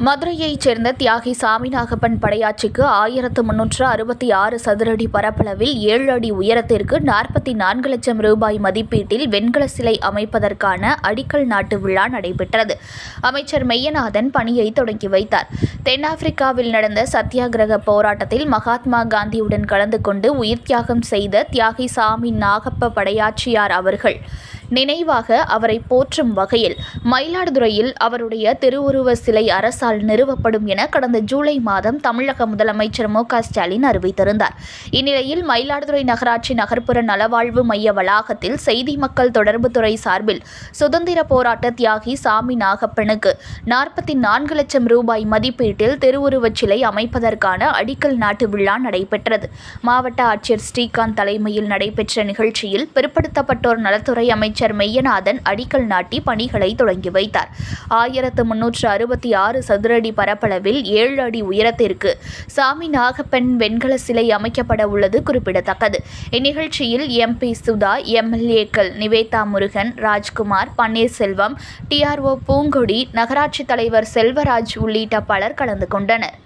மதுரையைச் சேர்ந்த தியாகி சாமிநாகப்பன் படையாச்சிக்கு 1366 சதுரடி பரப்பளவில் 7 அடி உயரத்திற்கு 44 லட்சம் ரூபாய் மதிப்பீட்டில் வெண்கல சிலை அமைப்பதற்கான அடிக்கல் நாட்டு விழா நடைபெற்றது. அமைச்சர் மெய்யநாதன் பணியை தொடங்கி வைத்தார். தென்னாப்பிரிக்காவில் நடந்த சத்தியாகிரக போராட்டத்தில் மகாத்மா காந்தியுடன் கலந்து கொண்டு உயிர் தியாகம் செய்த தியாகி சாமி நாகப்ப படையாச்சியார் அவர்கள் நினைவாக அவரை போற்றும் வகையில் மயிலாடுதுறையில் அவருடைய திருவுருவ சிலை அரசால் நிறுவப்படும் என கடந்த ஜூலை மாதம் தமிழக முதலமைச்சர் மு.க.ஸ்டாலின் அறிவித்திருந்தார். இந்நிலையில் மயிலாடுதுறை நகராட்சி நகர்ப்புற நலவாழ்வு மைய வளாகத்தில் செய்தி மக்கள் தொடர்புத்துறை சார்பில் சுதந்திர போராட்ட தியாகி சாமி நாகப்பனுக்கு 44 லட்சம் ரூபாய் மதிப்பீட்டில் திருவுருவச் சிலை அமைப்பதற்கான அடிக்கல் நாட்டு விழா நடைபெற்றது. மாவட்ட ஆட்சியர் ஸ்ரீகாந்த் தலைமையில் நடைபெற்ற நிகழ்ச்சியில் பிற்படுத்தப்பட்டோர் நலத்துறை அமைச்சர் மெய்யநாதன் அடிக்கல் நாட்டி பணிகளை தொடங்கி வைத்தார். 1366 சதுரடி பரப்பளவில் 7 அடி உயரத்திற்கு சாமி நாகப்பன் வெண்கல சிலை அமைக்கப்பட உள்ளது குறிப்பிடத்தக்கது. இந்நிகழ்ச்சியில் MP சுதா, MLA-க்கள் நிவேதா முருகன், ராஜ்குமார், பன்னீர்செல்வம், TRO பூங்கொடி, நகராட்சி தலைவர் செல்வராஜ் உள்ளிட்ட பலர் கலந்து கொண்டனர்.